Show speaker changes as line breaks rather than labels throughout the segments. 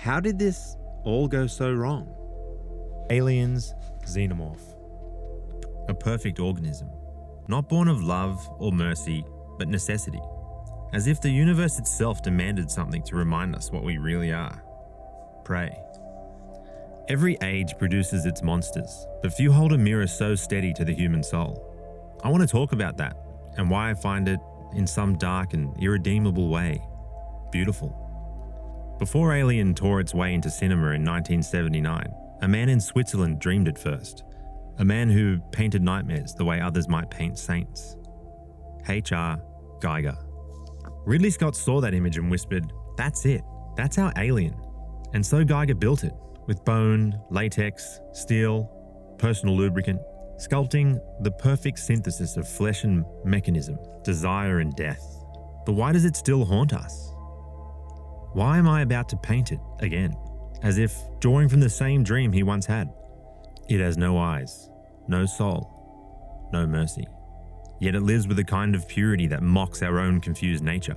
How did this all go so wrong?
Aliens, Xenomorph. A perfect organism, not born of love or mercy, but necessity. As if the universe itself demanded something to remind us what we really are. Prey. Every age produces its monsters, but few hold a mirror so steady to the human soul. I want to talk about that, and why I find it, in some dark and irredeemable way, beautiful. Before Alien tore its way into cinema in 1979, a man in Switzerland dreamed it first. A man who painted nightmares the way others might paint saints. H.R. Giger. Ridley Scott saw that image and whispered, "That's it. That's our Alien." And so Giger built it, with bone, latex, steel, personal lubricant, sculpting the perfect synthesis of flesh and mechanism, desire and death. But why does it still haunt us? Why am I about to paint it again, as if drawing from the same dream he once had? It has no eyes, no soul, no mercy. Yet it lives with a kind of purity that mocks our own confused nature.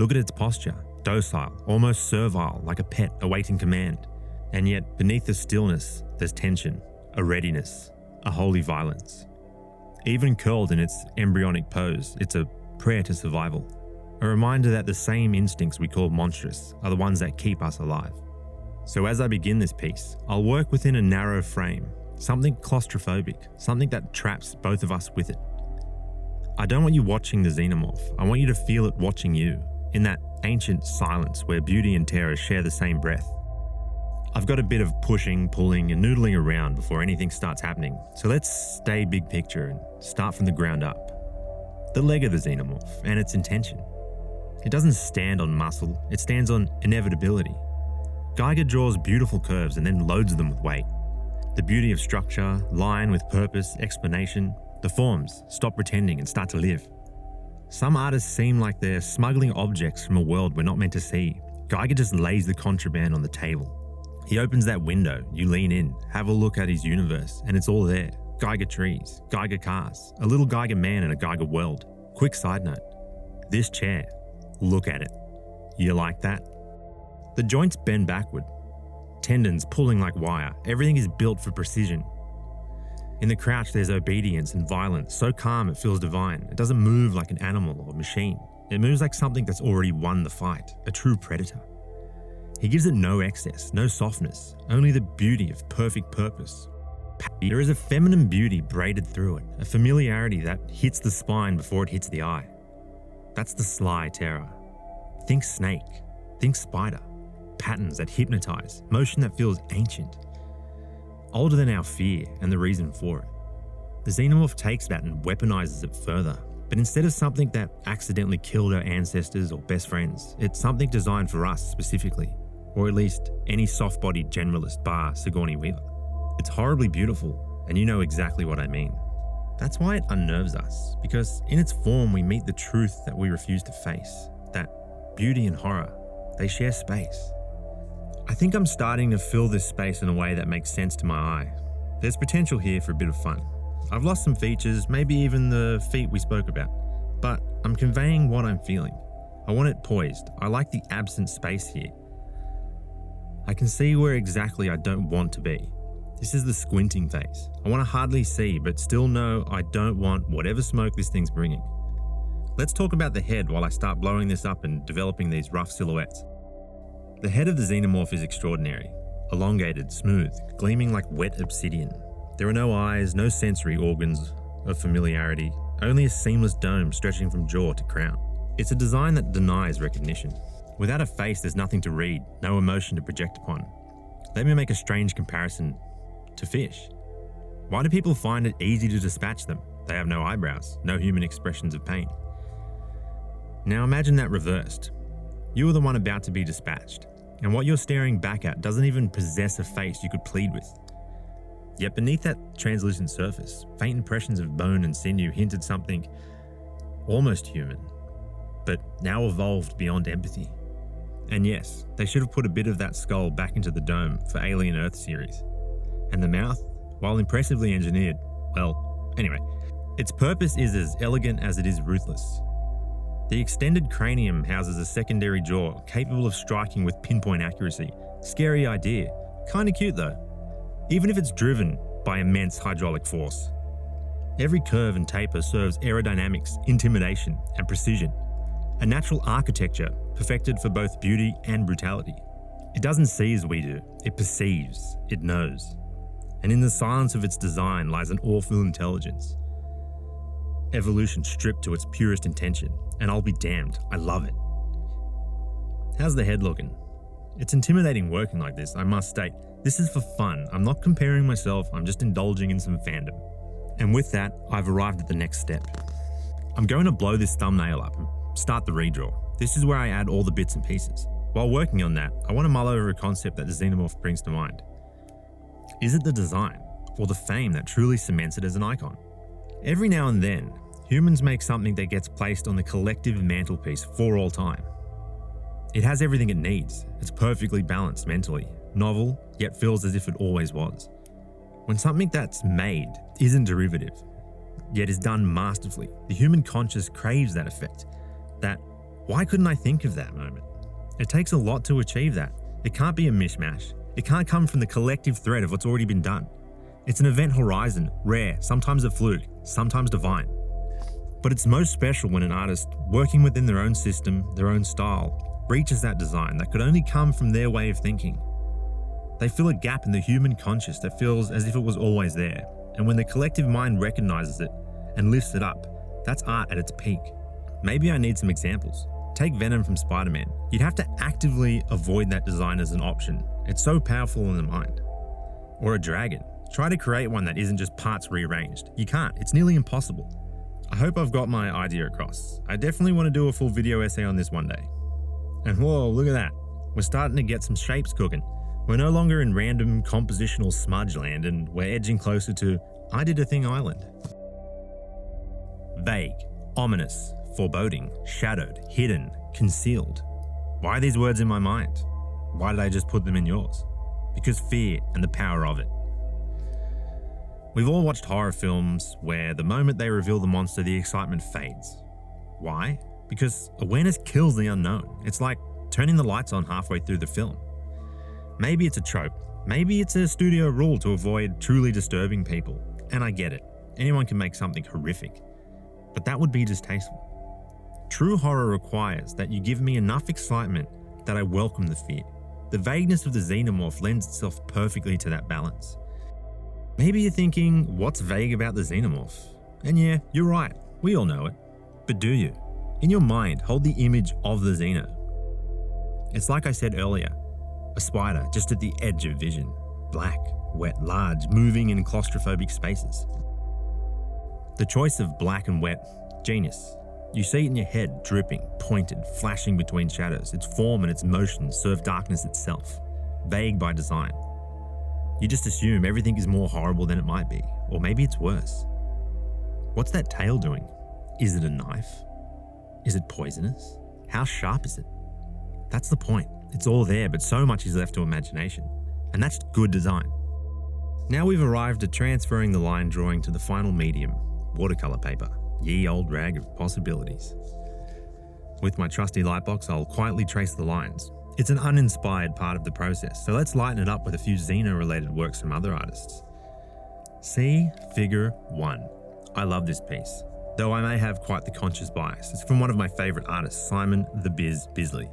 Look at its posture, docile, almost servile, like a pet awaiting command. And yet, beneath the stillness, there's tension, a readiness, a holy violence. Even curled in its embryonic pose, it's a prayer to survival. A reminder that the same instincts we call monstrous are the ones that keep us alive. So as I begin this piece, I'll work within a narrow frame, something claustrophobic, something that traps both of us with it. I don't want you watching the Xenomorph, I want you to feel it watching you, in that ancient silence where beauty and terror share the same breath. I've got a bit of pushing, pulling, and noodling around before anything starts happening, so let's stay big picture and start from the ground up. The leg of the Xenomorph and its intention. It doesn't stand on muscle, it stands on inevitability. Giger draws beautiful curves and then loads them with weight. The beauty of structure, line with purpose, explanation, the forms stop pretending and start to live. Some artists seem like they're smuggling objects from a world we're not meant to see. Giger just lays the contraband on the table. He opens that window, you lean in, have a look at his universe, and it's all there. Giger trees, Giger cars, a little Giger man in a Giger world. Quick side note, this chair, look at it. You like that? The joints bend backward, tendons pulling like wire, everything is built for precision. In the crouch there's obedience and violence, so calm it feels divine. It doesn't move like an animal or machine. It moves like something that's already won the fight, a true predator. He gives it no excess, no softness, only the beauty of perfect purpose. There is a feminine beauty braided through it, a familiarity that hits the spine before it hits the eye. That's the sly terror. Think snake, think spider, patterns that hypnotize, motion that feels ancient. Older than our fear and the reason for it. The Xenomorph takes that and weaponizes it further, but instead of something that accidentally killed our ancestors or best friends, it's something designed for us specifically. Or at least any soft-bodied generalist bar Sigourney Weaver. It's horribly beautiful, and you know exactly what I mean. That's why it unnerves us, because in its form we meet the truth that we refuse to face, that beauty and horror, they share space. I think I'm starting to fill this space in a way that makes sense to my eye. There's potential here for a bit of fun. I've lost some features, maybe even the feet we spoke about, but I'm conveying what I'm feeling. I want it poised. I like the absent space here. I can see where exactly I don't want to be. This is the squinting phase. I want to hardly see, but still know I don't want whatever smoke this thing's bringing. Let's talk about the head while I start blowing this up and developing these rough silhouettes. The head of the Xenomorph is extraordinary. Elongated, smooth, gleaming like wet obsidian. There are no eyes, no sensory organs of familiarity, only a seamless dome stretching from jaw to crown. It's a design that denies recognition. Without a face, there's nothing to read, no emotion to project upon. Let me make a strange comparison to fish. Why do people find it easy to dispatch them? They have no eyebrows, no human expressions of pain. Now imagine that reversed. You are the one about to be dispatched, and what you're staring back at doesn't even possess a face you could plead with. Yet beneath that translucent surface, faint impressions of bone and sinew hinted something almost human, but now evolved beyond empathy. And yes, they should have put a bit of that skull back into the dome for Alien Earth series. And the mouth, while impressively engineered, well, anyway, its purpose is as elegant as it is ruthless. The extended cranium houses a secondary jaw capable of striking with pinpoint accuracy, Scary idea. Kinda cute though. Even if it's driven by immense hydraulic force. Every curve and taper serves aerodynamics, intimidation, and precision. A natural architecture perfected for both beauty and brutality. It doesn't see as we do, it perceives, it knows. And in the silence of its design lies an awful intelligence. Evolution stripped to its purest intention, and I'll be damned, I love it. How's the head looking? It's intimidating working like this, I must state. This is for fun, I'm not comparing myself, I'm just indulging in some fandom. And with that, I've arrived at the next step. I'm going to blow this thumbnail up and start the redraw. This is where I add all the bits and pieces. While working on that, I want to mull over a concept that the Xenomorph brings to mind. Is it the design, or the fame that truly cements it as an icon? Every now and then, humans make something that gets placed on the collective mantelpiece for all time. It has everything it needs, it's perfectly balanced mentally, novel, yet feels as if it always was. When something that's made isn't derivative, yet is done masterfully, the human conscious craves that effect. That, why couldn't I think of that moment? It takes a lot to achieve that. It can't be a mishmash. It can't come from the collective thread of what's already been done. It's an event horizon, rare, sometimes a fluke, sometimes divine. But it's most special when an artist, working within their own system, their own style, reaches that design that could only come from their way of thinking. They fill a gap in the human conscious that feels as if it was always there. And when the collective mind recognizes it and lifts it up, that's art at its peak. Maybe I need some examples. Take Venom from Spider-Man. You'd have to actively avoid that design as an option. It's so powerful in the mind. Or a dragon. Try to create one that isn't just parts rearranged. You can't. It's nearly impossible. I hope I've got my idea across. I definitely want to do a full video essay on this one day. And whoa, look at that. We're starting to get some shapes cooking. We're no longer in random compositional smudge land, and we're edging closer to I Did a Thing Island. Vague, ominous, foreboding, shadowed, hidden, concealed. Why are these words in my mind? Why did I just put them in yours? Because fear and the power of it. We've all watched horror films where the moment they reveal the monster, the excitement fades. Why? Because awareness kills the unknown. It's like turning the lights on halfway through the film. Maybe it's a trope. Maybe it's a studio rule to avoid truly disturbing people. And I get it. Anyone can make something horrific. But that would be distasteful. True horror requires that you give me enough excitement that I welcome the fear. The vagueness of the Xenomorph lends itself perfectly to that balance. Maybe you're thinking, what's vague about the Xenomorph? And yeah, you're right, we all know it. But do you? In your mind, hold the image of the Xeno. It's like I said earlier, a spider just at the edge of vision. Black, wet, large, moving in claustrophobic spaces. The choice of black and wet, genius. You see it in your head, dripping, pointed, flashing between shadows. Its form and its motion serve darkness itself, vague by design. You just assume everything is more horrible than it might be, or maybe it's worse. What's that tail doing? Is it a knife? Is it poisonous? How sharp is it? That's the point. It's all there, but so much is left to imagination. And that's good design. Now we've arrived at transferring the line drawing to the final medium, watercolor paper. Ye old rag of possibilities. With my trusty lightbox, I'll quietly trace the lines. It's an uninspired part of the process, so let's lighten it up with a few Xeno-related works from other artists. See Figure 1. I love this piece, though I may have quite the conscious bias. It's from one of my favourite artists, Simon the Biz Bisley.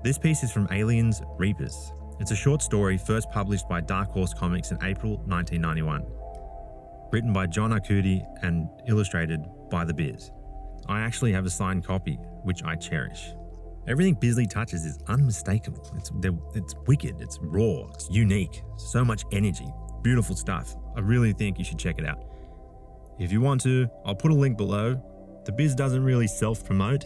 This piece is from Aliens Reapers. It's a short story first published by Dark Horse Comics in April 1991. Written by John Arcudi and illustrated by The Biz. I actually have a signed copy, which I cherish. Everything Bisley touches is unmistakable. It's wicked, it's raw, it's unique, so much energy, beautiful stuff. I really think you should check it out. If you want to, I'll put a link below. The Biz doesn't really self-promote,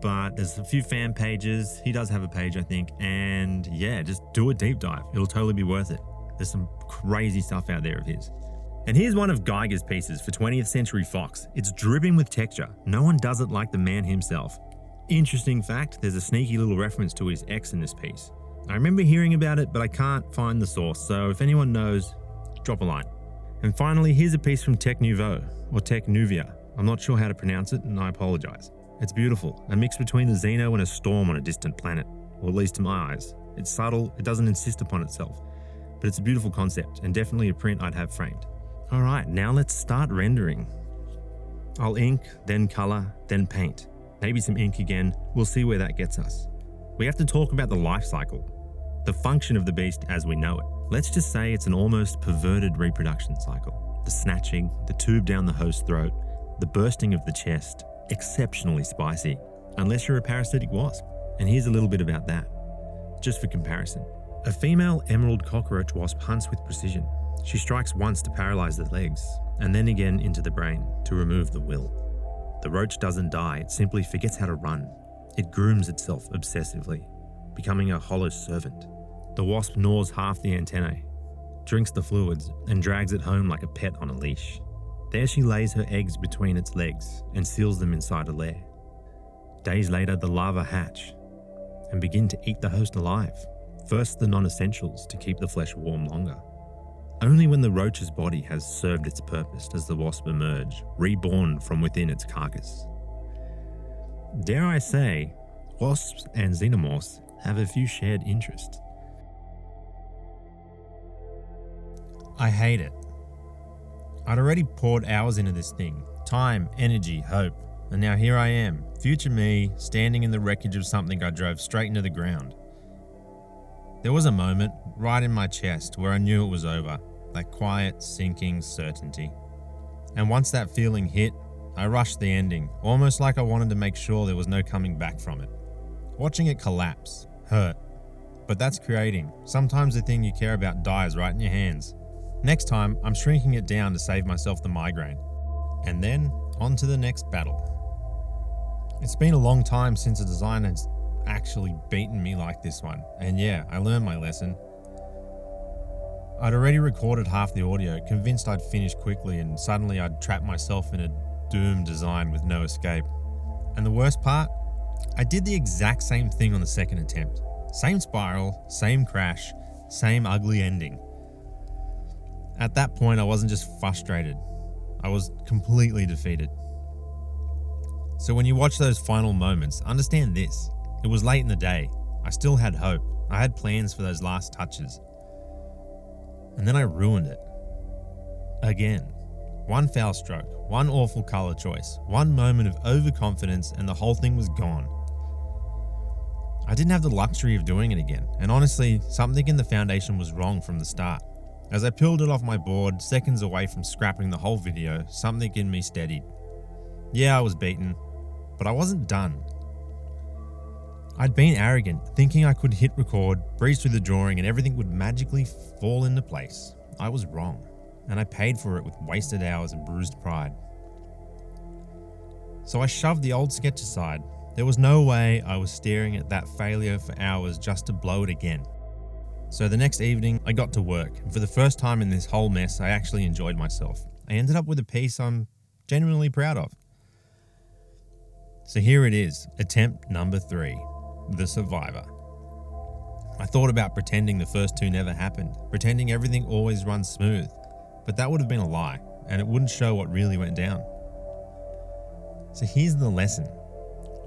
but there's a few fan pages. He does have a page, I think, and yeah, just do a deep dive. It'll totally be worth it. There's some crazy stuff out there of his. And here's one of Geiger's pieces for 20th Century Fox. It's dripping with texture. No one does it like the man himself. Interesting fact, there's a sneaky little reference to his ex in this piece. I remember hearing about it, but I can't find the source, so if anyone knows, drop a line. And finally, here's a piece from Tech Nouveau, or Tech Nuvia. I'm not sure how to pronounce it, and I apologize. It's beautiful, a mix between the Xeno and a storm on a distant planet, or at least to my eyes. It's subtle, it doesn't insist upon itself, but it's a beautiful concept and definitely a print I'd have framed. Alright, now let's start rendering. I'll ink, then colour, then paint. Maybe some ink again, we'll see where that gets us. We have to talk about the life cycle, the function of the beast as we know it. Let's just say it's an almost perverted reproduction cycle. The snatching, the tube down the host's throat, the bursting of the chest, exceptionally spicy, unless you're a parasitic wasp. And here's a little bit about that, just for comparison. A female emerald cockroach wasp hunts with precision. She strikes once to paralyze the legs, and then again into the brain to remove the will. The roach doesn't die, it simply forgets how to run. It grooms itself obsessively, becoming a hollow servant. The wasp gnaws half the antennae, drinks the fluids, and drags it home like a pet on a leash. There she lays her eggs between its legs and seals them inside a lair. Days later, the larvae hatch and begin to eat the host alive. First the non-essentials to keep the flesh warm longer. Only when the roach's body has served its purpose does the wasp emerge, reborn from within its carcass. Dare I say, wasps and xenomorphs have a few shared interests. I hate it. I'd already poured hours into this thing. Time, energy, hope. And now here I am, future me, standing in the wreckage of something I drove straight into the ground. There was a moment, right in my chest, where I knew it was over. That quiet, sinking certainty. And once that feeling hit, I rushed the ending, almost like I wanted to make sure there was no coming back from it. Watching it collapse hurt. But that's creating. Sometimes the thing you care about dies right in your hands. Next time, I'm shrinking it down to save myself the migraine. And then, on to the next battle. It's been a long time since a design has actually beaten me like this one. And yeah, I learned my lesson. I'd already recorded half the audio, convinced I'd finish quickly, and suddenly I'd trapped myself in a doomed design with no escape. And the worst part? I did the exact same thing on the second attempt. Same spiral, same crash, same ugly ending. At that point, I wasn't just frustrated. I was completely defeated. So when you watch those final moments, understand this. It was late in the day. I still had hope. I had plans for those last touches. And then I ruined it. Again. One foul stroke, one awful colour choice, one moment of overconfidence, and the whole thing was gone. I didn't have the luxury of doing it again, and honestly, something in the foundation was wrong from the start. As I peeled it off my board, seconds away from scrapping the whole video, something in me steadied. Yeah, I was beaten, but I wasn't done. I'd been arrogant, thinking I could hit record, breeze through the drawing, and everything would magically fall into place. I was wrong, and I paid for it with wasted hours and bruised pride. So I shoved the old sketch aside. There was no way I was staring at that failure for hours just to blow it again. So the next evening, I got to work, and for the first time in this whole mess, I actually enjoyed myself. I ended up with a piece I'm genuinely proud of. So here it is, attempt number 3, The Survivor. I thought about pretending the first two never happened, pretending everything always runs smooth, but that would have been a lie, and it wouldn't show what really went down. So here's the lesson.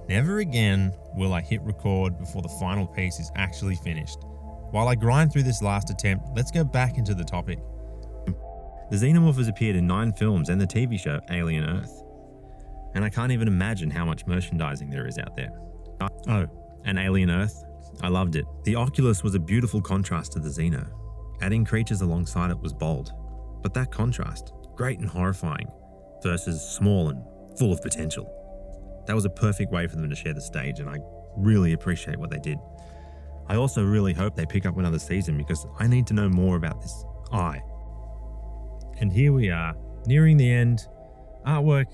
Never again will I hit record before the final piece is actually finished. While I grind through this last attempt, let's go back into the topic. The Xenomorph has appeared in 9 films and the TV show Alien Earth. And I can't even imagine how much merchandising there is out there. Oh, and Alien Earth? I loved it. The Oculus was a beautiful contrast to the Xeno. Adding creatures alongside it was bold. But that contrast, great and horrifying, versus small and full of potential. That was a perfect way for them to share the stage, and I really appreciate what they did. I also really hope they pick up another season because I need to know more about this eye. And here we are, nearing the end. Artwork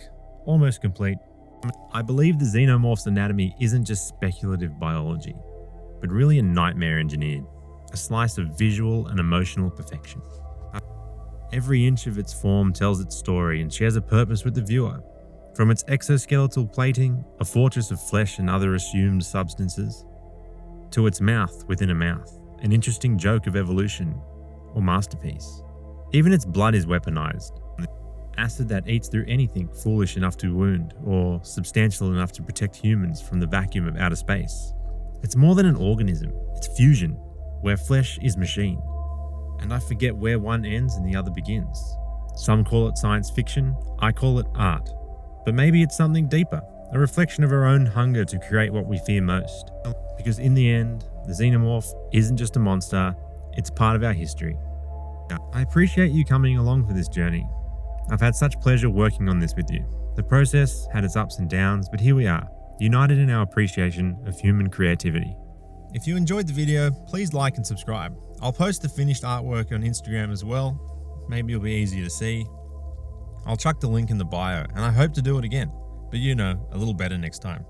almost complete. I believe the Xenomorph's anatomy isn't just speculative biology, but really a nightmare engineered, a slice of visual and emotional perfection. Every inch of its form tells its story and shares a purpose with the viewer. From its exoskeletal plating, a fortress of flesh and other assumed substances, to its mouth within a mouth, an interesting joke of evolution or masterpiece. Even its blood is weaponized. Acid that eats through anything foolish enough to wound or substantial enough to protect humans from the vacuum of outer space. It's more than an organism, it's fusion, where flesh is machine. And I forget where one ends and the other begins. Some call it science fiction, I call it art. But maybe it's something deeper, a reflection of our own hunger to create what we fear most. Because in the end, the Xenomorph isn't just a monster, it's part of our history. I appreciate you coming along for this journey. I've had such pleasure working on this with you. The process had its ups and downs, but here we are, united in our appreciation of human creativity. If you enjoyed the video, please like and subscribe. I'll post the finished artwork on Instagram as well. Maybe it'll be easier to see. I'll chuck the link in the bio, and I hope to do it again, but a little better next time.